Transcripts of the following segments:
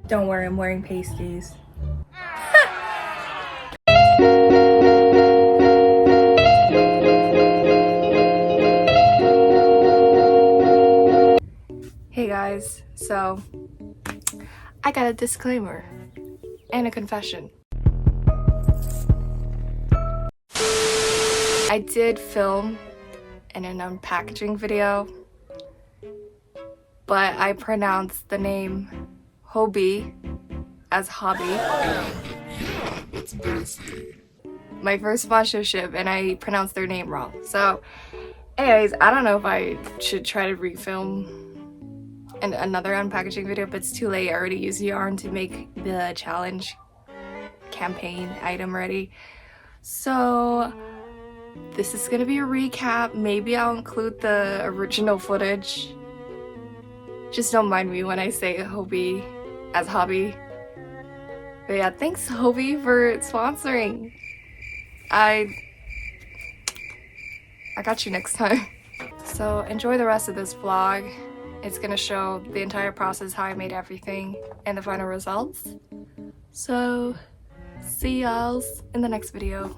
Don't worry, I'm wearing pasties. Hey guys, so I got a disclaimer and a confession. I did film in an unpackaging video, but I pronounced the name Hobie as hobby. My first sponsorship, and I pronounced their name wrong. So anyways, I don't know if I should try to refilm another unpackaging video, but it's too late. I already used yarn to make the challenge campaign item ready. So this is gonna be a recap. Maybe I'll include the original footage. Just don't mind me when I say Hobie as hobby. But yeah, thanks Hobie for sponsoring. I got you next time. So enjoy the rest of this vlog. It's gonna show the entire process, how I made everything, and the final results. So see y'all in the next video.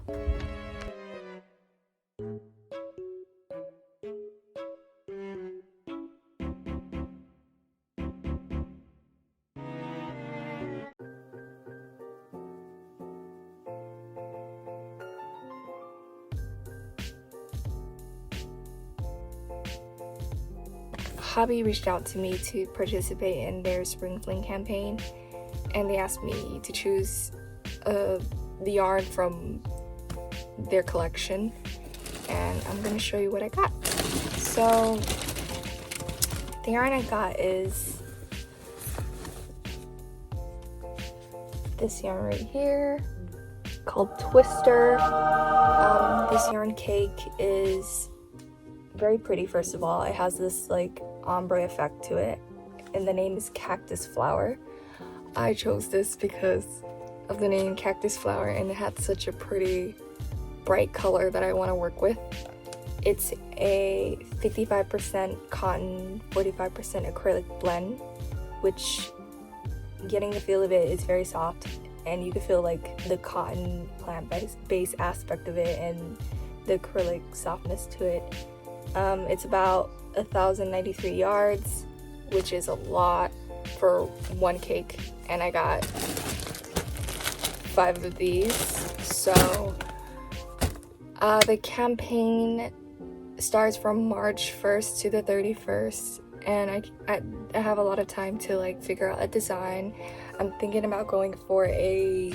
Hobby reached out to me to participate in their spring fling campaign, and they asked me to choose the yarn from their collection, and I'm gonna show you what I got. So the yarn I got is this yarn right here called Twister. This yarn cake is very pretty. First of all, it has this like ombre effect to it, and the name is Cactus Flower. I chose this because of the name Cactus Flower, and it had such a pretty bright color that I want to work with. It's a 55% cotton, 45% acrylic blend, which getting the feel of it is very soft, and you can feel like the cotton plant-based aspect of it and the acrylic softness to it. It's about 1,093 yards, which is a lot for one cake, and I got 5 of these. So the campaign starts from March 1st to the 31st, and I have a lot of time to like figure out a design. I'm thinking about going for a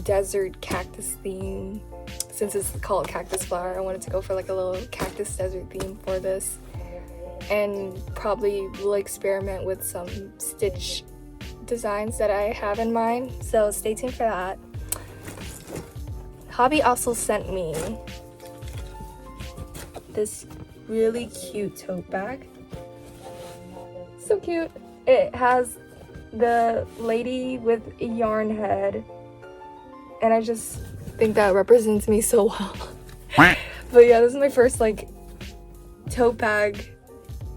desert cactus theme. Since it's called Cactus Flower, I wanted to go for like a little cactus desert theme for this, and probably will experiment with some stitch designs that I have in mind, so stay tuned for that. Hobby also sent me this really cute tote bag. So cute. It has the lady with a yarn head, and I just think that represents me so well. But yeah, this is my first like tote bag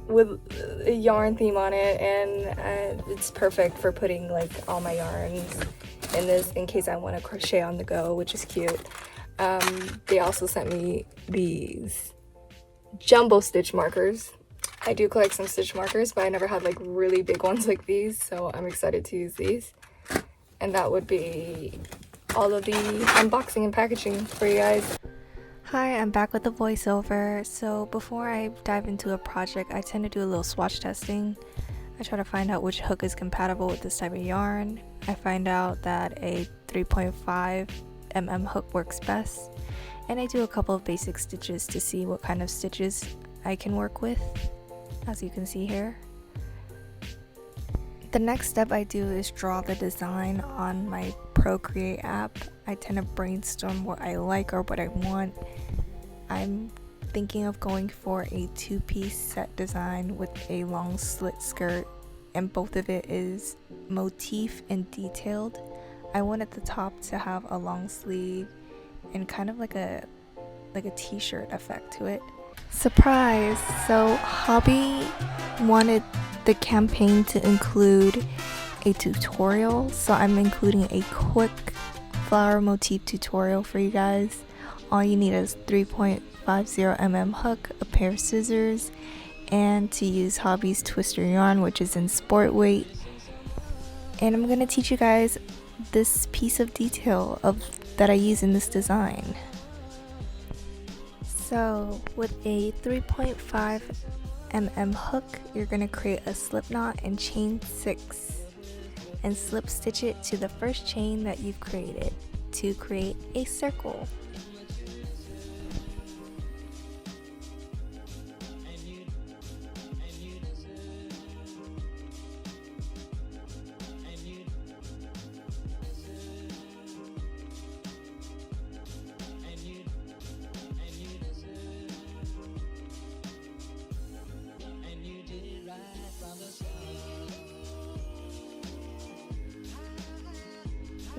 with a yarn theme on it, and it's perfect for putting like all my yarns in this in case I want to crochet on the go, which is cute. They also sent me these jumbo stitch markers. I do collect some stitch markers, but I never had like really big ones like these, so I'm excited to use these. And that would be all of the unboxing and packaging for you guys. Hi, I'm back with the voiceover. So before I dive into a project, I tend to do a little swatch testing. I try to find out which hook is compatible with this type of yarn. I find out that a 3.5 mm hook works best, and I do a couple of basic stitches to see what kind of stitches I can work with, as you can see here. The next step I do is draw the design on my Procreate app. I tend to brainstorm what I like or what I want. I'm thinking of going for a 2-piece set design with a long slit skirt, and both of it is motif and detailed. I want at the top to have a long sleeve and kind of like a t-shirt effect to it. Surprise! So Hobby wanted the campaign to include a tutorial, so I'm including a quick flower motif tutorial for you guys. All you need is 3.50mm hook, a pair of scissors, and to use Hobbies Twister yarn, which is in sport weight. And I'm gonna teach you guys this piece of detail that I use in this design. So with a 3.5mm hook, you're gonna create a slip knot and chain 6 and slip stitch it to the first chain that you've created to create a circle.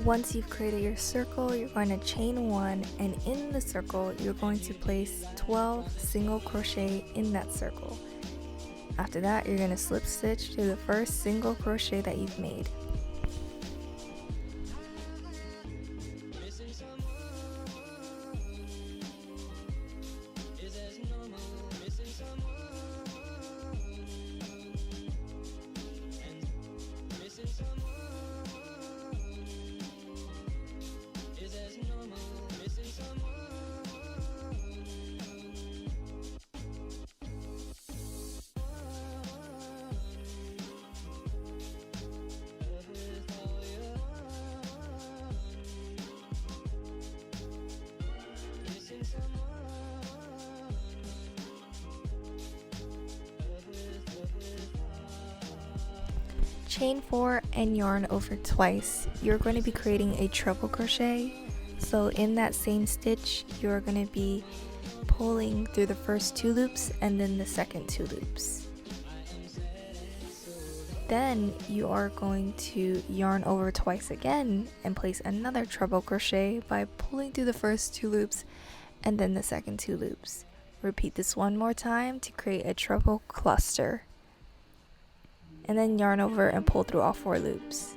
Once you've created your circle, you're going to chain 1, and in the circle you're going to place 12 single crochet in that circle. After that, you're going to slip stitch to the first single crochet that you've made. Chain 4 and yarn over twice. You're going to be creating a treble crochet. So in that same stitch, you're going to be pulling through the first 2 loops and then the second 2 loops. Then you are going to yarn over twice again and place another treble crochet by pulling through the first 2 loops and then the second 2 loops. Repeat this one more time to create a treble cluster. And then yarn over and pull through all 4 loops.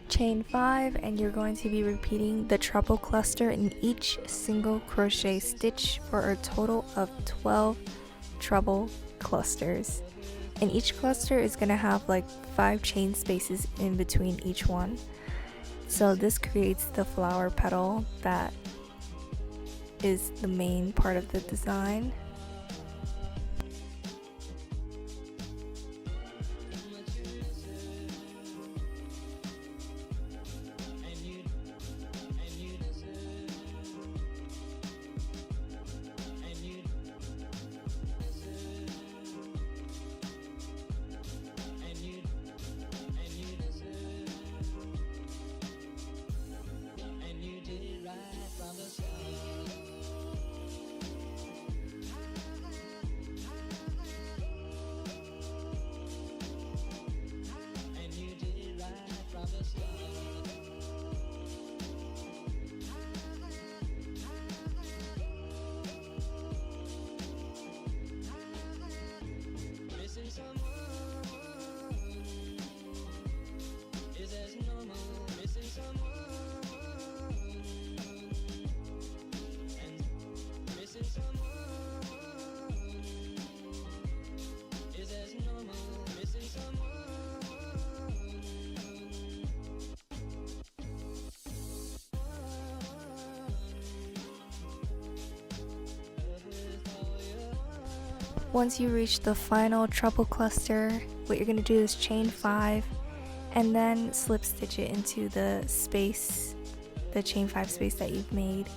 Chain 5, and you're going to be repeating the treble cluster in each single crochet stitch for a total of 12 treble clusters. And each cluster is going to have like 5 chain spaces in between each one. So this creates the flower petal that is the main part of the design. Once you reach the final treble cluster, what you're going to do is chain 5 and then slip stitch it into the space, the chain 5 space that you've made,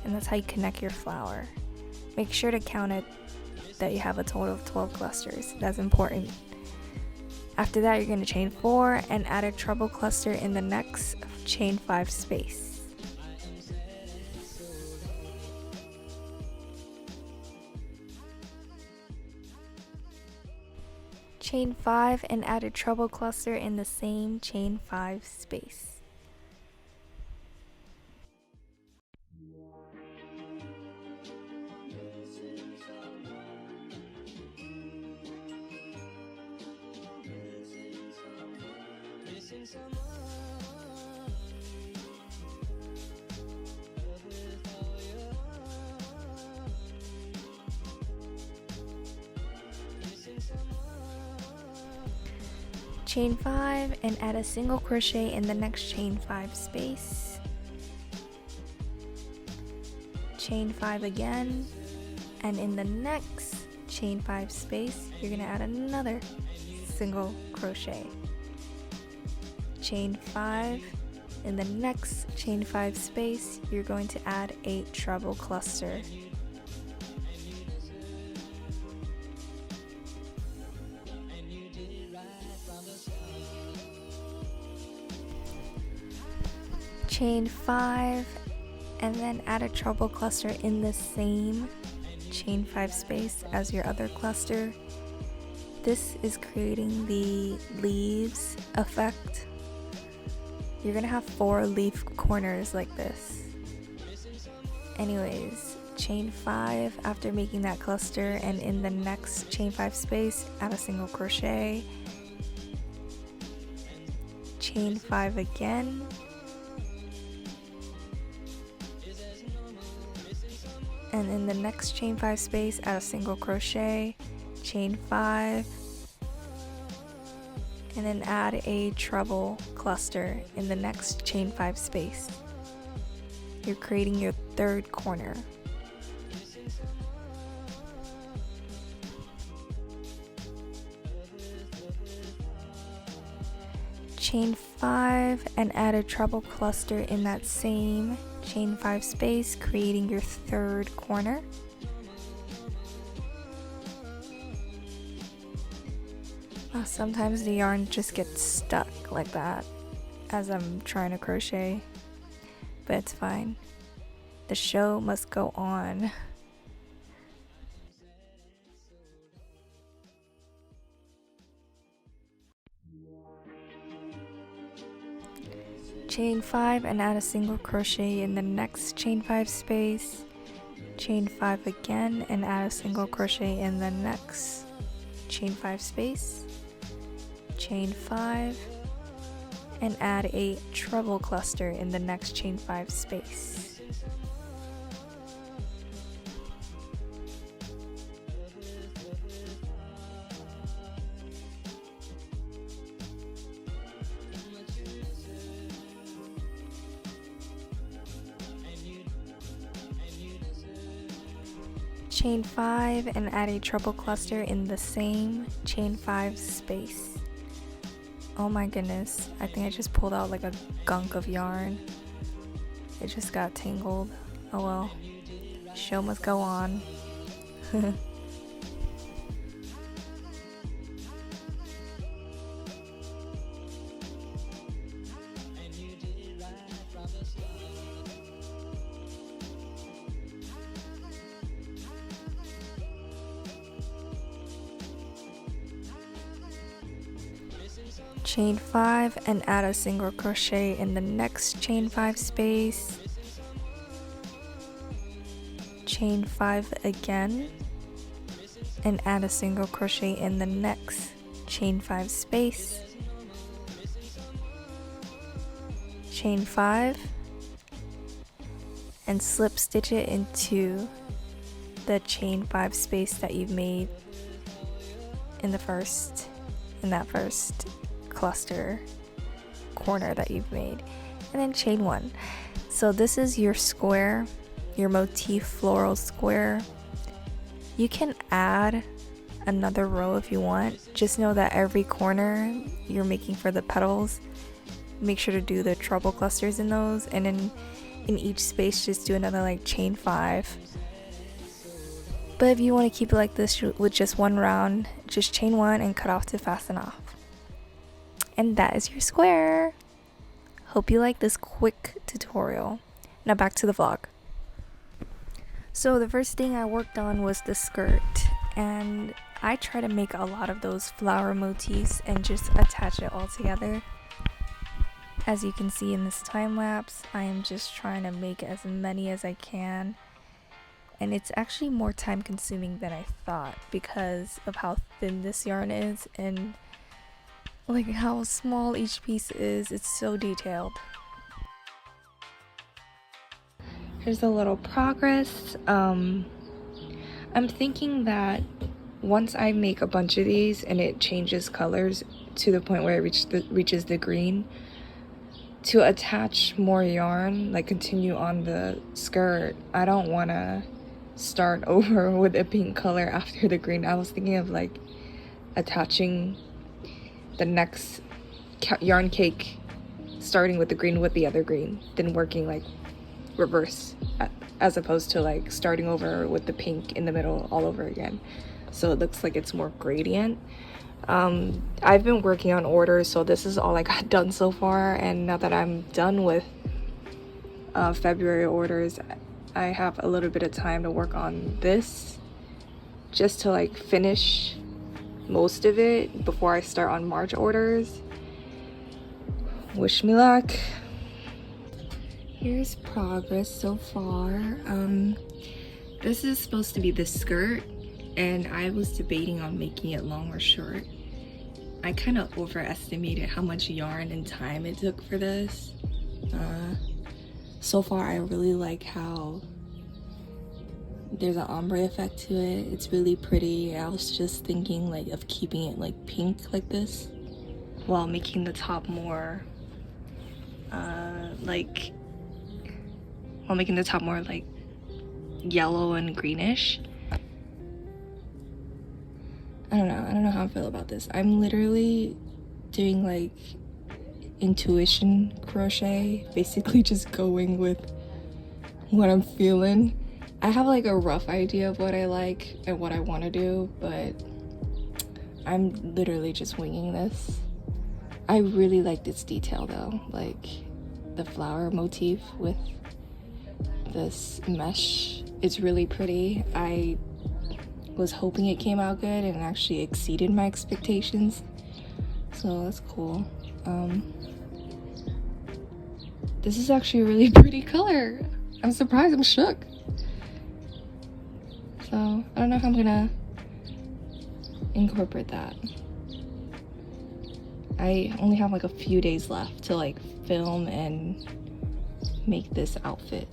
and that's how you connect your flower. Make sure to count it that you have a total of 12 clusters. That's important. After that, you're going to chain 4 and add a treble cluster in the next chain 5 space. Chain 5 and add a treble cluster in the same chain 5 space. Chain 5 and add a single crochet in the next chain 5 space. Chain 5 again, and in the next chain 5 space you're going to add another single crochet. Chain 5, in the next chain 5 space you're going to add a treble cluster. Chain 5 and then add a treble cluster in the same chain 5 space as your other cluster. This is creating the leaves effect. You're gonna have 4 leaf corners like this. Anyways, chain 5 after making that cluster, and in the next chain 5 space add a single crochet. Chain 5 again. And in the next chain 5 space add a single crochet, chain 5, and then add a treble cluster in the next chain 5 space. You're creating your third corner. Chain 5 and add a treble cluster in that same chain 5 space, creating your third corner. Sometimes the yarn just gets stuck like that as I'm trying to crochet, but it's fine. The show must go on. Chain 5 and add a single crochet in the next chain 5 space. Chain 5 again and add a single crochet in the next chain 5 space. Chain 5 and add a treble cluster in the next chain 5 space. Chain 5 and add a treble cluster in the same chain 5 space. Oh my goodness, I think I just pulled out like a gunk of yarn. It just got tangled. Oh well, show must go on. Chain 5 and add a single crochet in the next chain 5 space. Chain 5 again and add a single crochet in the next chain 5 space. Chain 5 and slip stitch it into the chain 5 space that you've made in that first cluster corner that you've made, and then chain 1. So this is your square, your motif floral square. You can add another row if you want. Just know that every corner you're making for the petals, make sure to do the treble clusters in those, and in each space just do another like chain 5. But if you want to keep it like this with just one round, just chain 1 and cut off to fasten off. And that is your square. Hope you like this quick tutorial. Now back to the vlog. So the first thing I worked on was the skirt, and I try to make a lot of those flower motifs and just attach it all together. As you can see in this time lapse, I am just trying to make as many as I can. And it's actually more time consuming than I thought because of how thin this yarn is, and like how small each piece is. It's so detailed. Here's a little progress. I'm thinking that once I make a bunch of these and it changes colors to the point where it reaches the green, to attach more yarn, like continue on the skirt. I don't want to start over with a pink color after the green. I was thinking of like attaching the next yarn cake starting with the green with the other green, then working like reverse, as opposed to like starting over with the pink in the middle all over again, so it looks like it's more gradient. I've been working on orders, so this is all I got done so far, and now that I'm done with February orders, I have a little bit of time to work on this, just to like finish most of it before I start on March orders. Wish me luck. Here's progress so far. This is supposed to be the skirt, and I was debating on making it long or short. I kind of overestimated how much yarn and time it took for this. So far I really like how there's an ombre effect to it. It's really pretty. I was just thinking like of keeping it like pink like this while making the top more like yellow and greenish. I don't know how I feel about this. I'm literally doing like intuition crochet, basically just going with what I'm feeling. I have like a rough idea of what I like and what I want to do, but I'm literally just winging this. I really like this detail though, like the flower motif with this mesh. It's really pretty. I was hoping it came out good and actually exceeded my expectations, so that's cool. This is actually a really pretty color. I'm surprised. I'm shook. So I don't know how I'm gonna incorporate that. I only have like a few days left to like film and make this outfit.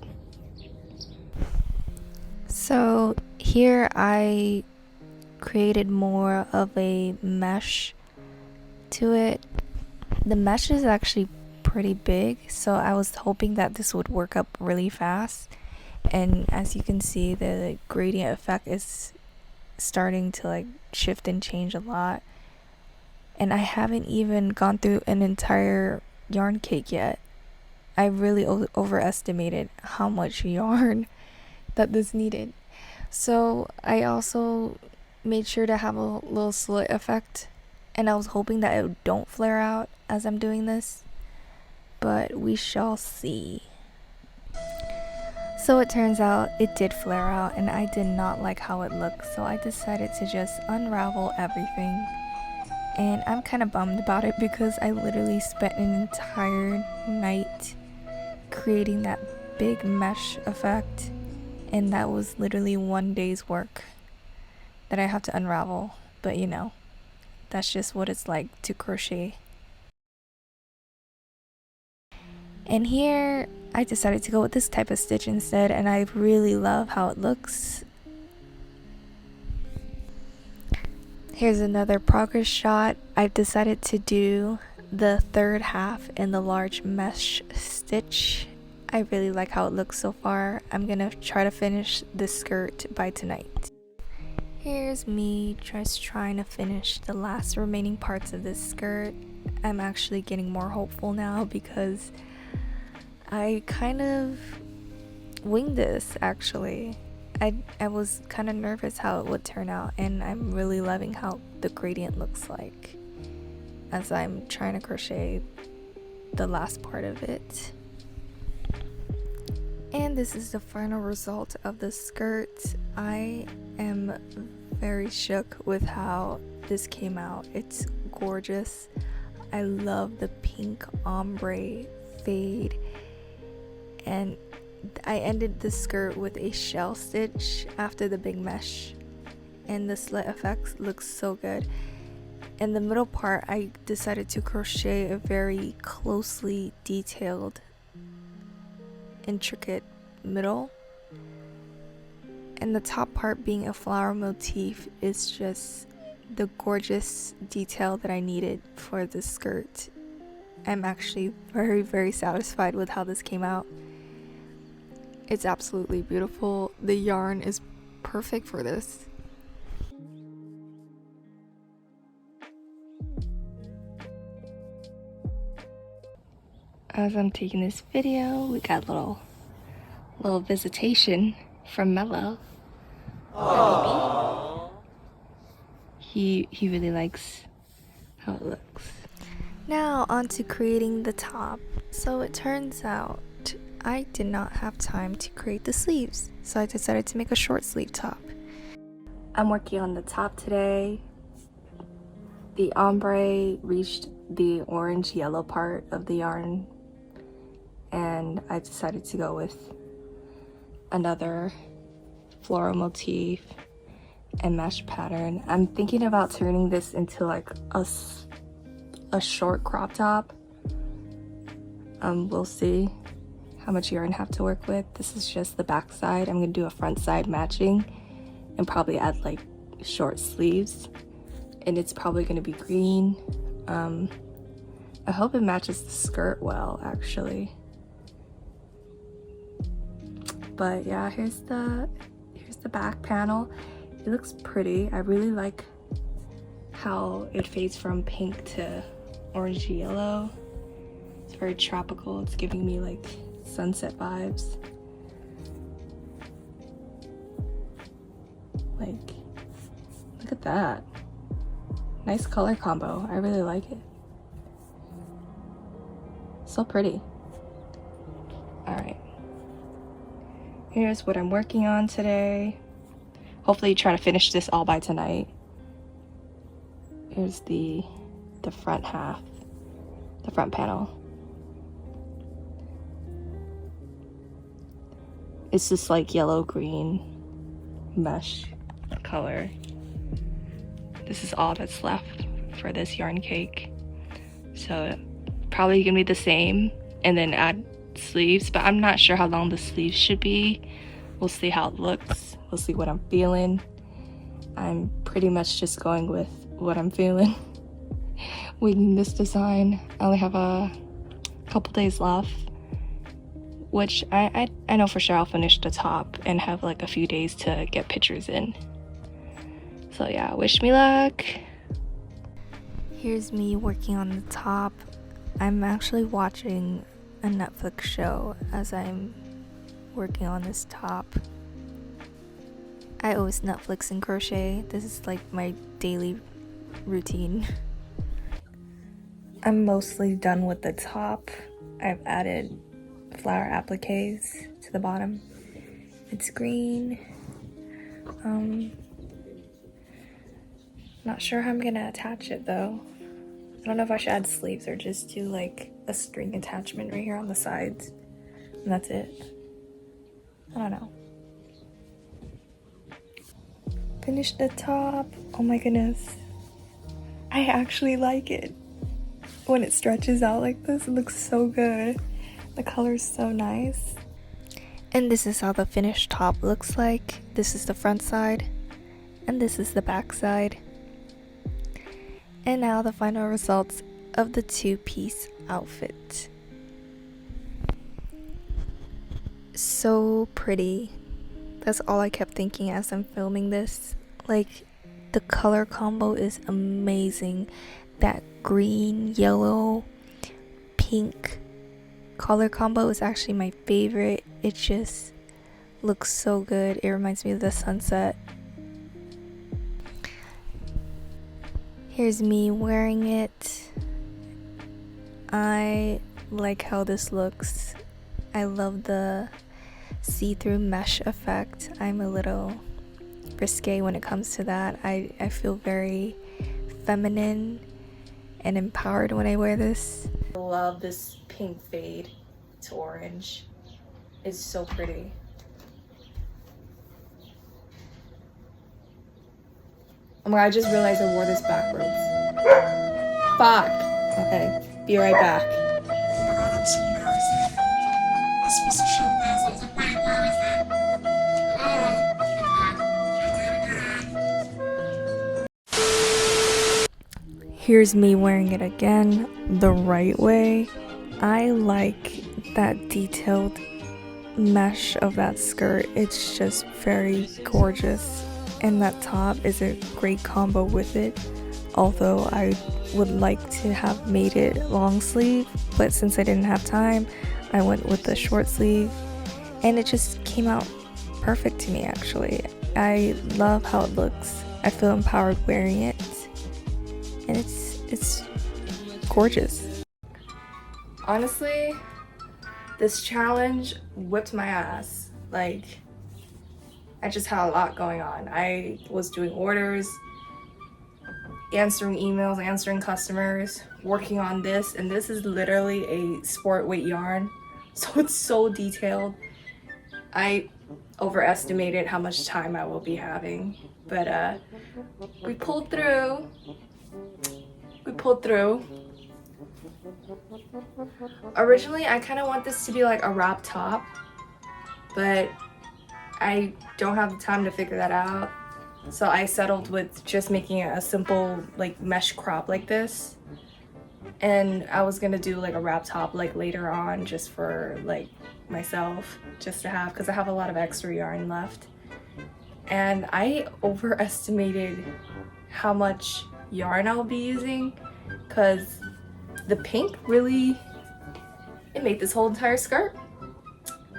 So here I created more of a mesh to it. The mesh is actually pretty big, so I was hoping that this would work up really fast. And as you can see, the gradient effect is starting to like shift and change a lot. And I haven't even gone through an entire yarn cake yet. I really overestimated how much yarn that this needed. So I also made sure to have a little slit effect, and I was hoping that it don't flare out as I'm doing this, but we shall see. So it turns out it did flare out, and I did not like how it looked, so I decided to just unravel everything. And I'm kind of bummed about it because I literally spent an entire night creating that big mesh effect, and that was literally one day's work that I have to unravel. But you know, that's just what it's like to crochet. And here I decided to go with this type of stitch instead, and I really love how it looks. Here's another progress shot. I've decided to do the third half in the large mesh stitch. I really like how it looks so far. I'm gonna try to finish the skirt by tonight. Here's me just trying to finish the last remaining parts of this skirt. I'm actually getting more hopeful now because I kind of winged this actually. I was kind of nervous how it would turn out, and I'm really loving how the gradient looks like as I'm trying to crochet the last part of it. And this is the final result of the skirt. I am very shook with how this came out. It's gorgeous. I love the pink ombre fade, and I ended the skirt with a shell stitch after the big mesh, and the slit effects looks so good. In the middle part, I decided to crochet a very closely detailed, intricate middle. And the top part being a flower motif is just the gorgeous detail that I needed for this skirt. I'm actually very, very satisfied with how this came out. It's absolutely beautiful. The yarn is perfect for this. As I'm taking this video, we got a little visitation from Mello. He really likes how it looks. Now on to creating the top. So it turns out I did not have time to create the sleeves, so I decided to make a short sleeve top. I'm working on the top today. The ombre reached the orange yellow part of the yarn, and I decided to go with another floral motif and mesh pattern. I'm thinking about turning this into like a short crop top. We'll see how much yarn I have to work with. This is just the back side. I'm gonna do a front side matching and probably add like short sleeves, and it's probably gonna be green. I hope it matches the skirt well, actually. But yeah, here's the back panel. It looks pretty. I really like how it fades from pink to orangey yellow. It's very tropical. It's giving me like sunset vibes. Like, look at that. Nice color combo. I really like it. So pretty. Alright. Here's what I'm working on today. Hopefully try to finish this all by tonight. Here's the front half, the front panel. It's just like yellow-green mesh color. This is all that's left for this yarn cake. So probably gonna be the same and then add sleeves, but I'm not sure how long the sleeves should be. We'll see how it looks. We'll see what I'm feeling. I'm pretty much just going with what I'm feeling. Winging this design. I only have a couple days left, which I know for sure I'll finish the top and have like a few days to get pictures in. So yeah, wish me luck. Here's me working on the top. I'm actually watching a Netflix show as I'm working on this top. I always Netflix and crochet. This is like my daily routine. I'm mostly done with the top. I've added flower appliques to the bottom. It's green. Not sure how I'm gonna attach it though. I don't know if I should add sleeves or just do like a string attachment right here on the sides. And that's it. I don't know. Finish the top. Oh my goodness. I actually like it. When it stretches out like this, it looks so good. The color is so nice. And this is how the finished top looks like. This is the front side. And this is the back side. And now the final results of the two-piece outfit. So pretty. That's all I kept thinking as I'm filming this. Like, the color combo is amazing. That green, yellow, pink color combo is actually my favorite. It just looks so good. It reminds me of the sunset. Here's me wearing it. I like how this looks. I love the see-through mesh effect. I'm a little risque when it comes to that. I feel very feminine and empowered when I wear this. I love this pink fade to orange. It's so pretty. Oh my god, I just realized I wore this backwards. Fuck. Okay, be right back. Here's me wearing it again the right way. I like that detailed mesh of that skirt. It's just very gorgeous, and that top is a great combo with it. Although I would like to have made it long sleeve, but since I didn't have time, I went with the short sleeve, and it just came out perfect to me. Actually, I love how it looks. I feel empowered wearing it, and it's gorgeous. Honestly, this challenge whipped my ass. Like, I just had a lot going on. I was doing orders, answering emails, answering customers, working on this, and this is literally a sport weight yarn, so it's so detailed. I overestimated how much time I will be having, but we pulled through. Originally, I kind of want this to be like a wrap top, but I don't have the time to figure that out. So I settled with just making a simple like mesh crop like this. And I was gonna do like a wrap top like later on just for like myself, just to have, because I have a lot of extra yarn left. And I overestimated how much yarn I'll be using, because the pink really, it made this whole entire skirt.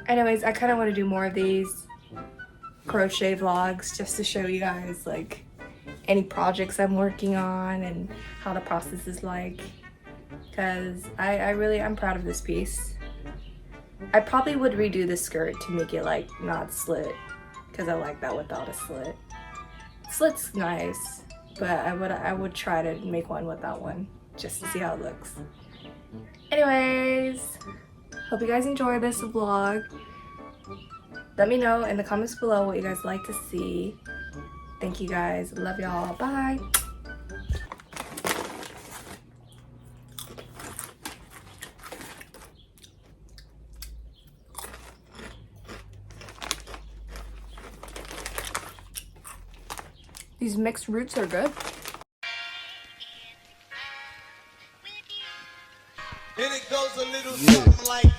Anyways, I kind of want to do more of these crochet vlogs just to show you guys like any projects I'm working on and how the process is like, because I'm proud of this piece. I probably would redo the skirt to make it like not slit, because I like that without a slit. Slit's nice, but I would try to make one without one just to see how it looks. Anyways, hope you guys enjoy this vlog. Let me know in the comments below what you guys like to see. Thank you guys. Love y'all. Bye. These mixed roots are good. And it goes a little something like